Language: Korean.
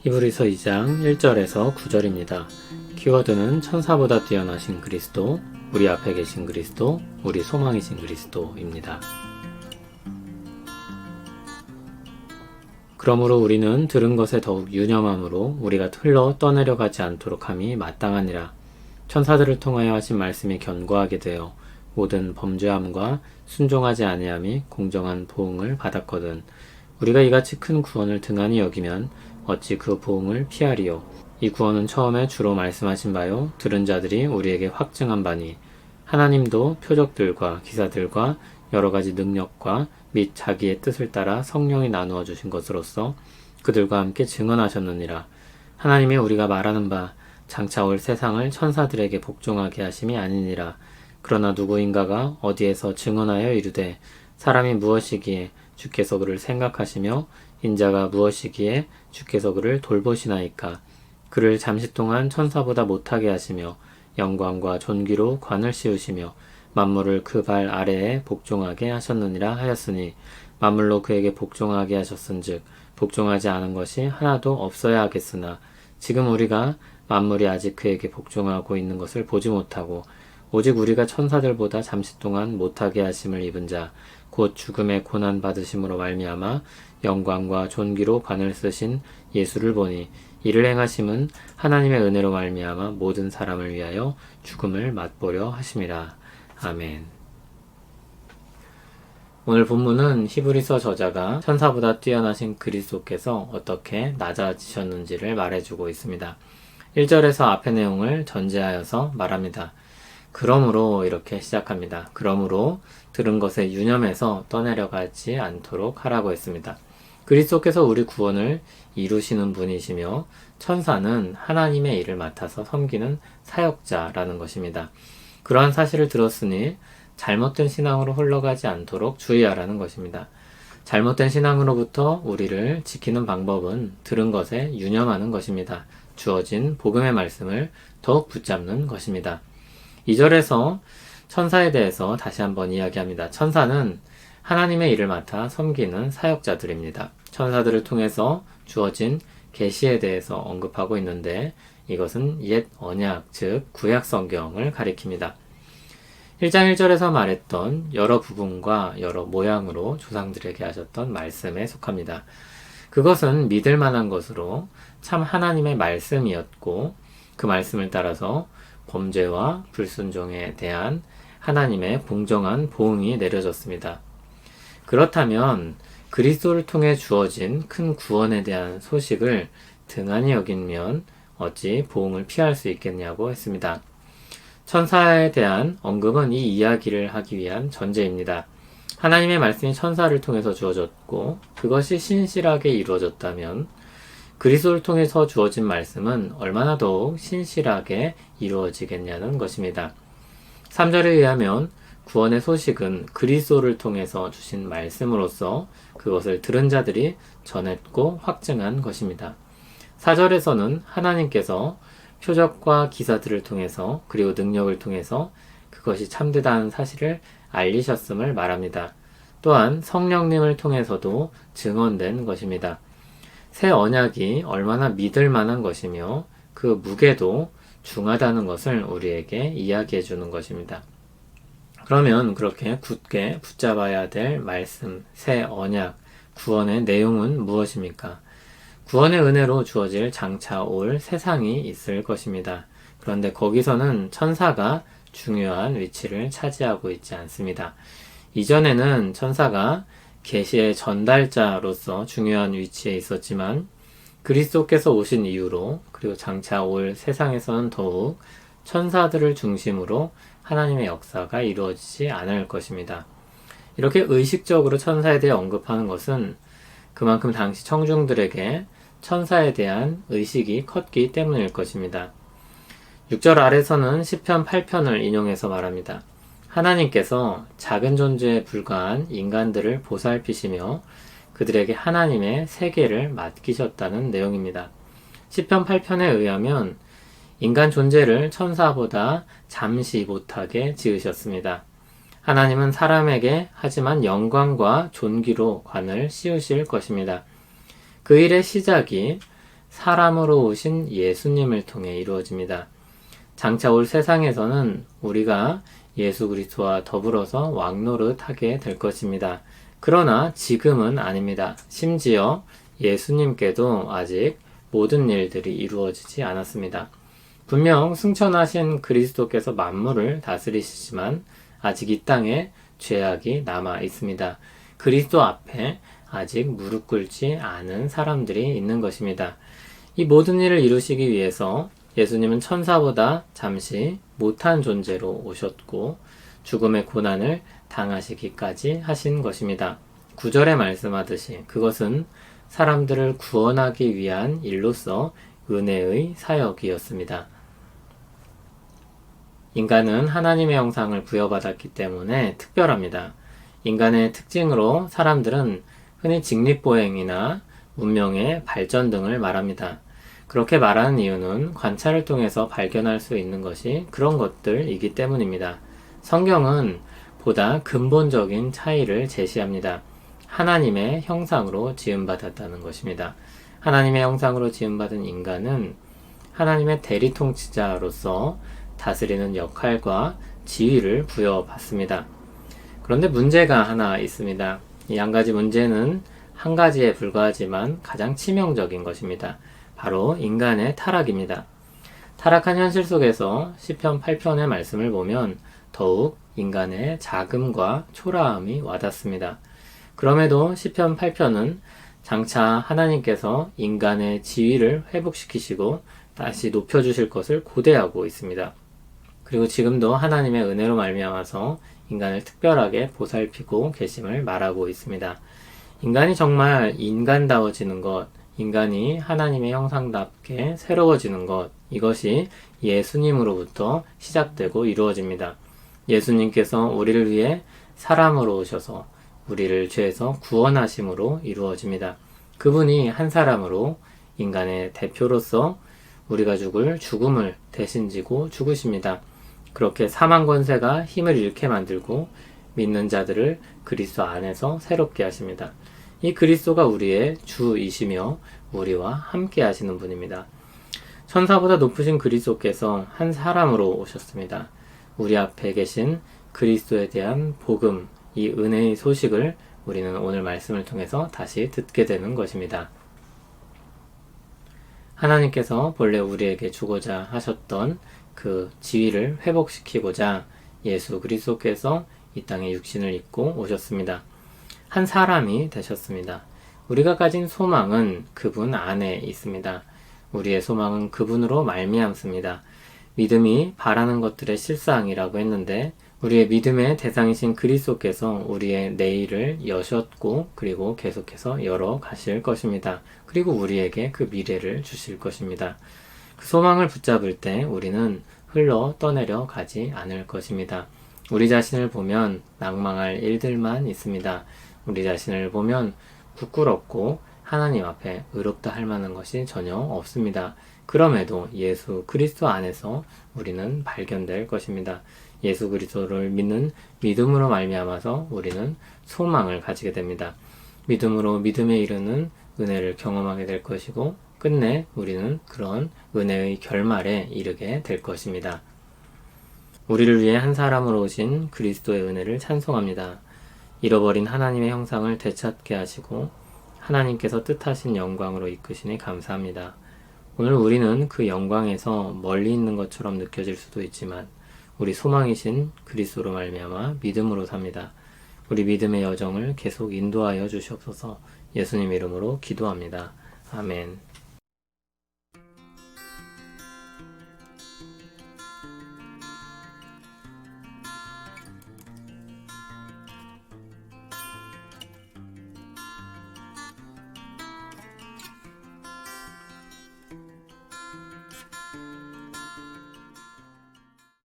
히브리서 2장 1절에서 9절입니다. 키워드는 천사보다 뛰어나신 그리스도, 우리 앞에 계신 그리스도, 우리 소망이신 그리스도입니다. 그러므로 우리는 들은 것에 더욱 유념함으로 우리가 흘러 떠내려가지 않도록 함이 마땅하니라. 천사들을 통하여 하신 말씀이 견고하게 되어 모든 범죄함과 순종하지 아니함이 공정한 보응을 받았거든. 우리가 이같이 큰 구원을 등한히 여기면 어찌 그 보응을 피하리요. 이 구원은 처음에 주로 말씀하신 바요 들은 자들이 우리에게 확증한 바니 하나님도 표적들과 기사들과 여러가지 능력과 및 자기의 뜻을 따라 성령이 나누어 주신 것으로서 그들과 함께 증언하셨느니라. 하나님이 우리가 말하는 바 장차 올 세상을 천사들에게 복종하게 하심이 아니니라. 그러나 누구인가가 어디에서 증언하여 이르되 사람이 무엇이기에 주께서 그를 생각하시며 인자가 무엇이기에 주께서 그를 돌보시나이까. 그를 잠시 동안 천사보다 못하게 하시며 영광과 존귀로 관을 씌우시며 만물을 그 발 아래에 복종하게 하셨느니라 하였으니 만물로 그에게 복종하게 하셨은즉 복종하지 않은 것이 하나도 없어야 하겠으나 지금 우리가 만물이 아직 그에게 복종하고 있는 것을 보지 못하고 오직 우리가 천사들보다 잠시 동안 못하게 하심을 입은 자 곧 죽음의 고난 받으심으로 말미암아 영광과 존귀로 관을 쓰신 예수를 보니 이를 행하심은 하나님의 은혜로 말미암아 모든 사람을 위하여 죽음을 맛보려 하심이라. 아멘. 오늘 본문은 히브리서 저자가 천사보다 뛰어나신 그리스도께서 어떻게 낮아지셨는지를 말해주고 있습니다. 1절에서 앞의 내용을 전제하여서 말합니다. 그러므로 이렇게 시작합니다. 그러므로 들은 것에 유념해서 떠내려가지 않도록 하라고 했습니다. 그리스도께서 우리 구원을 이루시는 분이시며 천사는 하나님의 일을 맡아서 섬기는 사역자라는 것입니다. 그러한 사실을 들었으니 잘못된 신앙으로 흘러가지 않도록 주의하라는 것입니다. 잘못된 신앙으로부터 우리를 지키는 방법은 들은 것에 유념하는 것입니다. 주어진 복음의 말씀을 더욱 붙잡는 것입니다. 2절에서 천사에 대해서 다시 한번 이야기합니다. 천사는 하나님의 일을 맡아 섬기는 사역자들입니다. 천사들을 통해서 주어진 계시에 대해서 언급하고 있는데 이것은 옛 언약, 즉 구약 성경을 가리킵니다. 1장 1절에서 말했던 여러 부분과 여러 모양으로 조상들에게 하셨던 말씀에 속합니다. 그것은 믿을 만한 것으로 참 하나님의 말씀이었고 그 말씀을 따라서 범죄와 불순종에 대한 하나님의 공정한 보응이 내려졌습니다. 그렇다면 그리스도를 통해 주어진 큰 구원에 대한 소식을 등한히 여기면 어찌 보응을 피할 수 있겠냐고 했습니다. 천사에 대한 언급은 이 이야기를 하기 위한 전제입니다. 하나님의 말씀이 천사를 통해서 주어졌고 그것이 신실하게 이루어졌다면 그리스도를 통해서 주어진 말씀은 얼마나 더욱 신실하게 이루어지겠냐는 것입니다. 3절에 의하면 구원의 소식은 그리스도를 통해서 주신 말씀으로서 그것을 들은 자들이 전했고 확증한 것입니다. 4절에서는 하나님께서 표적과 기사들을 통해서 그리고 능력을 통해서 그것이 참되다는 사실을 알리셨음을 말합니다. 또한 성령님을 통해서도 증언된 것입니다. 새 언약이 얼마나 믿을 만한 것이며 그 무게도 중하다는 것을 우리에게 이야기해 주는 것입니다. 그러면 그렇게 굳게 붙잡아야 될 말씀, 새 언약, 구원의 내용은 무엇입니까? 구원의 은혜로 주어질 장차 올 세상이 있을 것입니다. 그런데 거기서는 천사가 중요한 위치를 차지하고 있지 않습니다. 이전에는 천사가 계시의 전달자로서 중요한 위치에 있었지만 그리스도께서 오신 이후로 그리고 장차 올 세상에서는 더욱 천사들을 중심으로 하나님의 역사가 이루어지지 않을 것입니다. 이렇게 의식적으로 천사에 대해 언급하는 것은 그만큼 당시 청중들에게 천사에 대한 의식이 컸기 때문일 것입니다. 6절 아래서는 시편 8편을 인용해서 말합니다. 하나님께서 작은 존재에 불과한 인간들을 보살피시며 그들에게 하나님의 세계를 맡기셨다는 내용입니다. 시편 8편에 의하면 인간 존재를 천사보다 잠시 못하게 지으셨습니다. 하나님은 사람에게 하지만 영광과 존귀로 관을 씌우실 것입니다. 그 일의 시작이 사람으로 오신 예수님을 통해 이루어집니다. 장차 올 세상에서는 우리가 예수 그리스도와 더불어서 왕노릇 하게 될 것입니다. 그러나 지금은 아닙니다. 심지어 예수님께도 아직 모든 일들이 이루어지지 않았습니다. 분명 승천하신 그리스도께서 만물을 다스리시지만 아직 이 땅에 죄악이 남아 있습니다. 그리스도 앞에 아직 무릎 꿇지 않은 사람들이 있는 것입니다. 이 모든 일을 이루시기 위해서 예수님은 천사보다 잠시 못한 존재로 오셨고 죽음의 고난을 당하시기까지 하신 것입니다. 9절에 말씀하듯이 그것은 사람들을 구원하기 위한 일로서 은혜의 사역이었습니다. 인간은 하나님의 형상을 부여받았기 때문에 특별합니다. 인간의 특징으로 사람들은 흔히 직립보행이나 문명의 발전 등을 말합니다. 그렇게 말하는 이유는 관찰을 통해서 발견할 수 있는 것이 그런 것들이기 때문입니다. 성경은 보다 근본적인 차이를 제시합니다. 하나님의 형상으로 지음받았다는 것입니다. 하나님의 형상으로 지음받은 인간은 하나님의 대리통치자로서 다스리는 역할과 지위를 부여받습니다. 그런데 문제가 하나 있습니다. 이 한 가지 문제는 한 가지에 불과하지만 가장 치명적인 것입니다. 바로 인간의 타락입니다. 타락한 현실 속에서 시편 8편의 말씀을 보면 더욱 인간의 자금과 초라함이 와닿습니다. 그럼에도 시편 8편은 장차 하나님께서 인간의 지위를 회복시키시고 다시 높여주실 것을 고대하고 있습니다. 그리고 지금도 하나님의 은혜로 말미암아서 인간을 특별하게 보살피고 계심을 말하고 있습니다. 인간이 정말 인간다워지는 것, 인간이 하나님의 형상답게 새로워지는 것, 이것이 예수님으로부터 시작되고 이루어집니다. 예수님께서 우리를 위해 사람으로 오셔서 우리를 죄에서 구원하심으로 이루어집니다. 그분이 한 사람으로 인간의 대표로서 우리가 죽을 죽음을 대신 지고 죽으십니다. 그렇게 사망 권세가 힘을 잃게 만들고 믿는 자들을 그리스도 안에서 새롭게 하십니다. 이 그리스도가 우리의 주이시며 우리와 함께 하시는 분입니다. 천사보다 높으신 그리스도께서 한 사람으로 오셨습니다. 우리 앞에 계신 그리스도에 대한 복음, 이 은혜의 소식을 우리는 오늘 말씀을 통해서 다시 듣게 되는 것입니다. 하나님께서 본래 우리에게 주고자 하셨던 그 지위를 회복시키고자 예수 그리스도께서 이 땅에 육신을 입고 오셨습니다. 한 사람이 되셨습니다. 우리가 가진 소망은 그분 안에 있습니다. 우리의 소망은 그분으로 말미암습니다. 믿음이 바라는 것들의 실상이라고 했는데 우리의 믿음의 대상이신 그리스도께서 우리의 내일을 여셨고 그리고 계속해서 열어 가실 것입니다. 그리고 우리에게 그 미래를 주실 것입니다. 그 소망을 붙잡을 때 우리는 흘러 떠내려 가지 않을 것입니다. 우리 자신을 보면 낭망할 일들만 있습니다. 우리 자신을 보면 부끄럽고 하나님 앞에 의롭다 할 만한 것이 전혀 없습니다. 그럼에도 예수 그리스도 안에서 우리는 발견될 것입니다. 예수 그리스도를 믿는 믿음으로 말미암아서 우리는 소망을 가지게 됩니다. 믿음으로 믿음에 이르는 은혜를 경험하게 될 것이고 끝내 우리는 그런 은혜의 결말에 이르게 될 것입니다. 우리를 위해 한 사람으로 오신 그리스도의 은혜를 찬송합니다. 잃어버린 하나님의 형상을 되찾게 하시고 하나님께서 뜻하신 영광으로 이끄시니 감사합니다. 오늘 우리는 그 영광에서 멀리 있는 것처럼 느껴질 수도 있지만 우리 소망이신 그리스도로 말미암아 믿음으로 삽니다. 우리 믿음의 여정을 계속 인도하여 주시옵소서. 예수님 이름으로 기도합니다. 아멘.